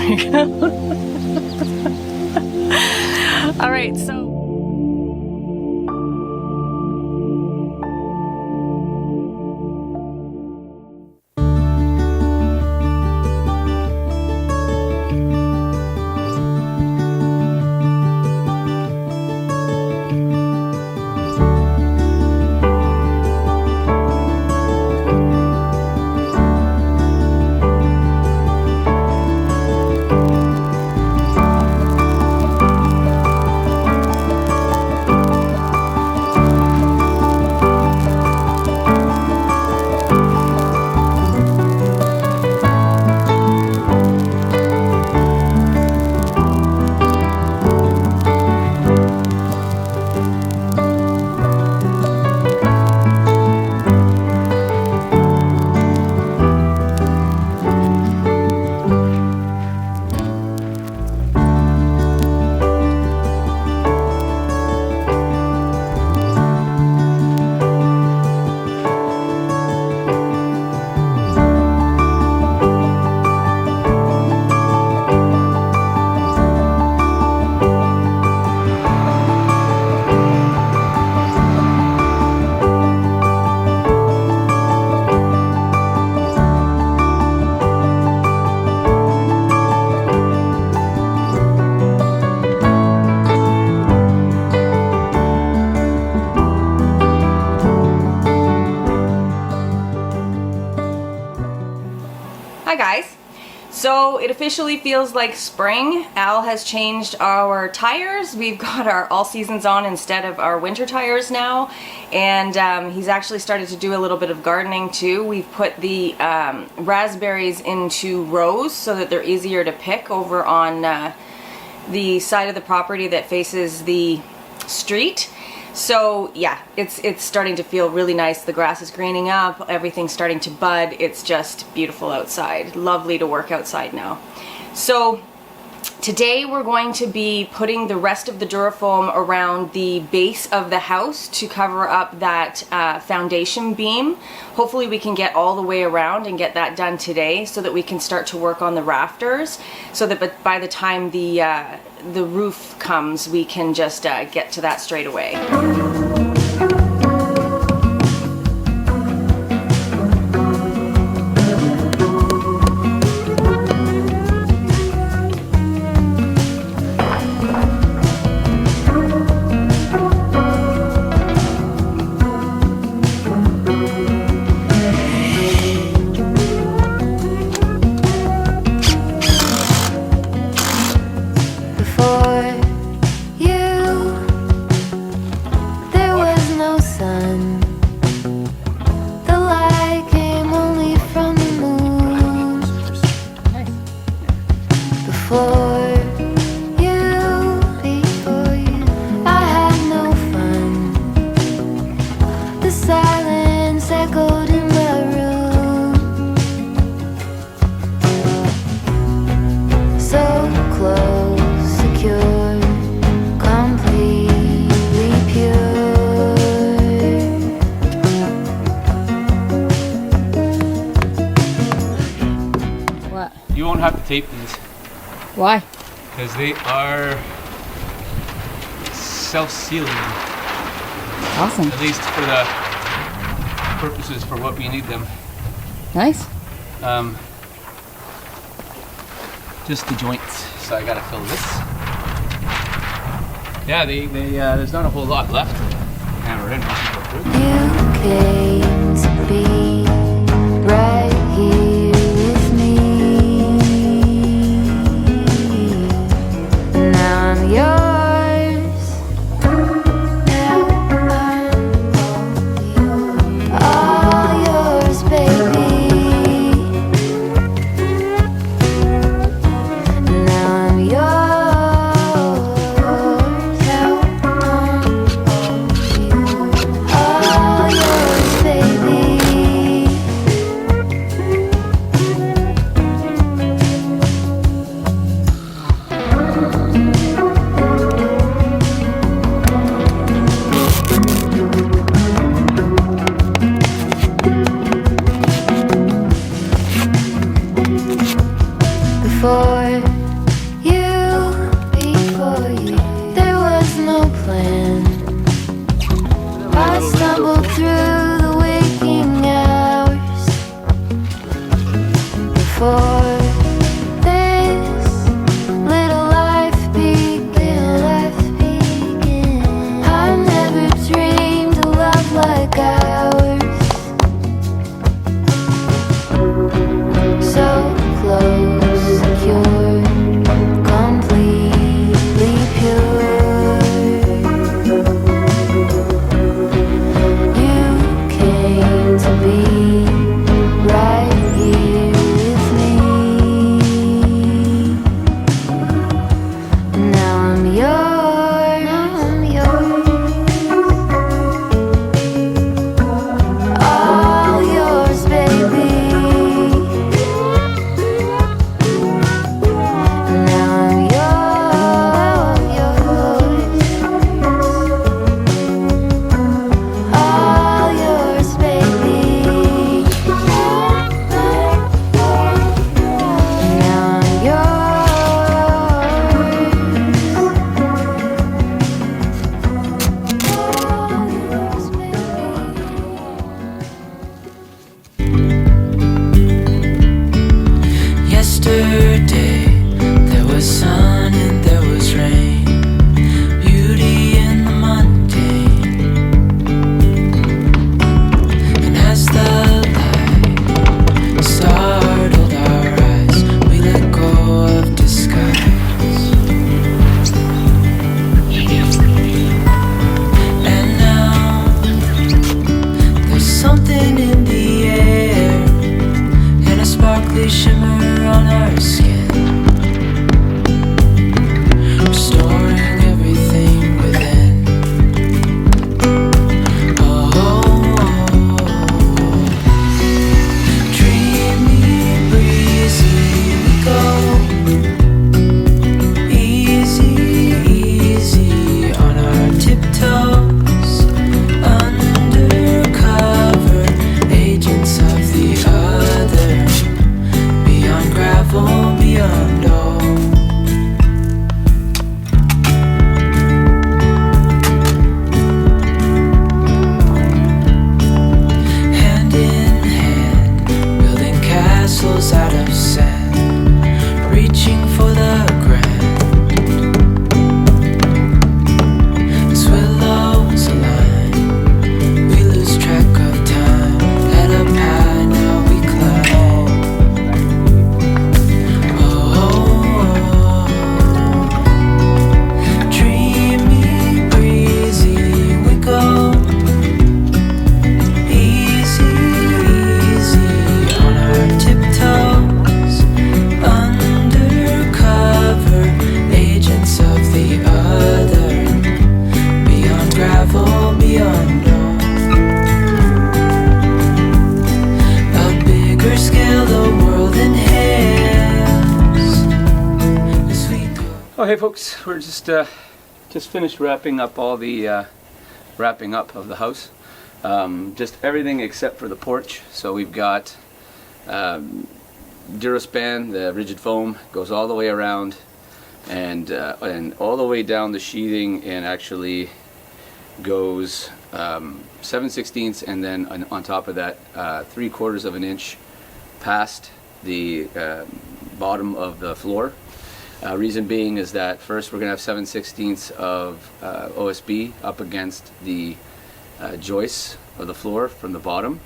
we go. All right, so. Hi guys. So it officially feels like spring. Al has changed our tires. We've got our all seasons on instead of our winter tires now, and he's actually started to do a little bit of gardening too. We've put the raspberries into rows so that they're easier to pick over on the side of the property that faces the street. So yeah, it's starting to feel really nice. The grass is greening up, everything's starting to bud. It's just beautiful outside. Lovely to work outside now. So today we're going to be putting the rest of the Durafoam around the base of the house to cover up that foundation beam. Hopefully we can get all the way around and get that done today so that we can start to work on the rafters, so that by the time the roof comes, we can just get to that straight away. You won't have to tape these. Why? Because they are self-sealing. Awesome. At least for the purposes for what we need them. Nice. Just the joints. So I gotta fill this. Yeah, there's not a whole lot left to hammer in once you go through. You came to be right here with me. Now I'm yours. Now I'm all yours, baby. Now I'm yours. Now I'm all yours, baby. Before Yesterday there was sun and there was rain, beauty in the mundane. And as the light startled our eyes, we let go of disguise. And now there's something in the air and a sparkly shimmer on our skin, restoring everything within. Oh, dreamy, breezy, we go easy, easy on our tiptoes, undercover agents of the other, beyond gravel, beyond all. Hand in hand, building castles out of sand, reaching for the grand. As willows align, we lose track of time. Head up high, now we climb. Oh, dreamy, breezy, we go easy, easy on our tiptoes, undercover agents of the other, beyond gravel, beyond all. A bigger scale, the world inhales as we go. Oh, hey folks, we're just finished wrapping up all the wrapping up of the house. Just everything except for the porch. So we've got Duraspan, the rigid foam, goes all the way around and all the way down the sheathing, and actually goes 7/16 and then on top of that 3/4 of an inch past the bottom of the floor. Reason being is that first we're going to have 7/16 of OSB up against the joists of the floor from the bottom,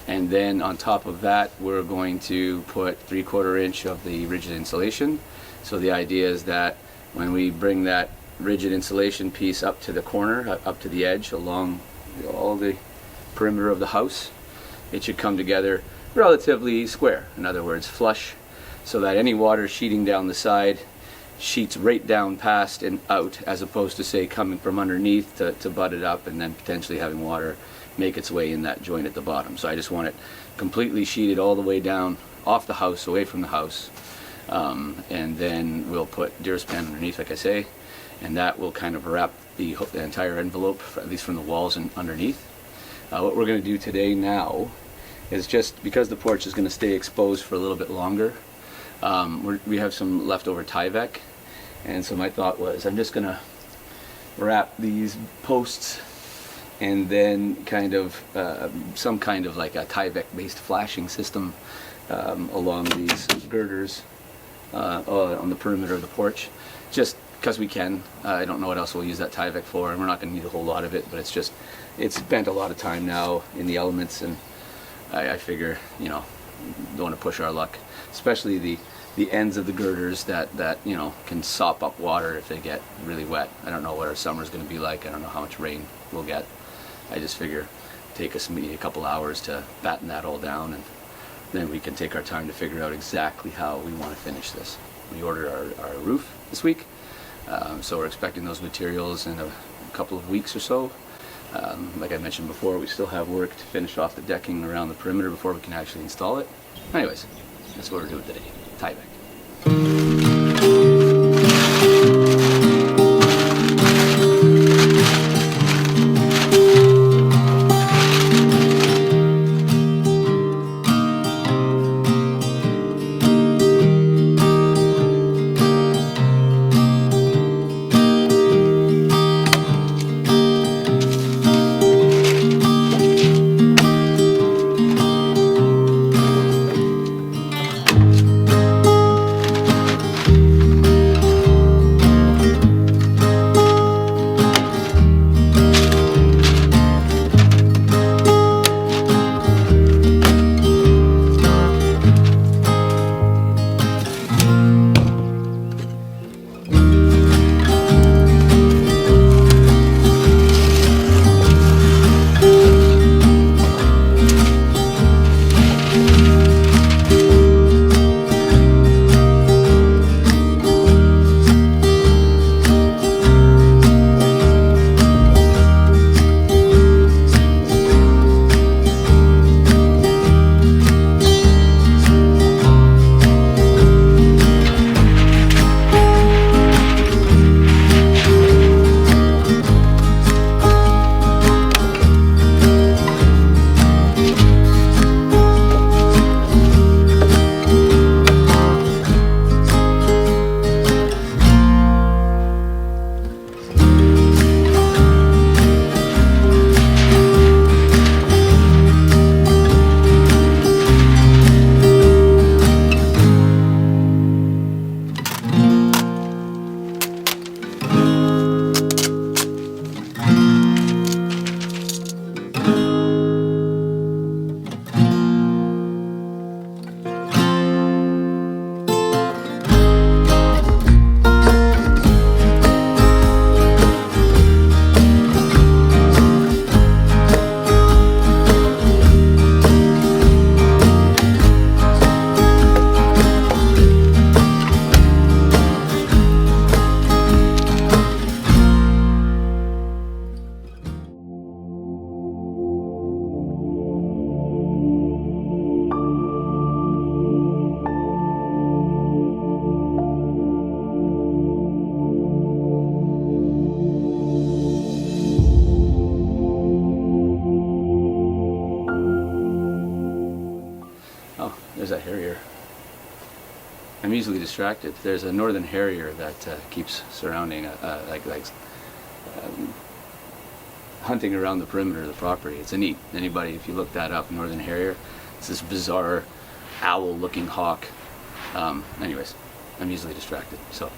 and then on top of that we're going to put 3/4 inch of the rigid insulation. So the idea is that when we bring that rigid insulation piece up to the corner, up to the edge along all the perimeter of the house, it should come together relatively square, in other words flush, so that any water sheeting down the side sheets right down past and out, as opposed to say coming from underneath to butt it up and then potentially having water make its way in that joint at the bottom. So I just want it completely sheeted all the way down off the house, away from the house, and then we'll put Duraspan underneath, like I say, and that will kind of wrap the entire envelope, at least from the walls and underneath. What we're going to do today now is, just because the porch is going to stay exposed for a little bit longer, we have some leftover Tyvek, and so my thought was I'm just going to wrap these posts and then kind of some kind of like a Tyvek based flashing system along these girders on the perimeter of the porch, just because we can. I don't know what else we'll use that Tyvek for, and we're not going to need a whole lot of it, but it's spent a lot of time now in the elements, and I figure, you know, don't want to push our luck, especially the ends of the girders that you know can sop up water if they get really wet. I don't know what our summer's going to be like. I don't know how much rain we'll get. I just figure take us maybe a couple hours to batten that all down, and then we can take our time to figure out exactly how we want to finish this. We ordered our roof this week, so we're expecting those materials in a couple of weeks or so. Like I mentioned before, we still have work to finish off the decking around the perimeter before we can actually install it. Anyways, that's what we're doing today. Tyvek. There's that harrier. I'm easily distracted. There's a northern harrier that keeps surrounding, hunting around the perimeter of the property. It's a neat. Anybody, if you look that up, northern harrier, it's this bizarre owl-looking hawk. Anyways, I'm easily distracted. So.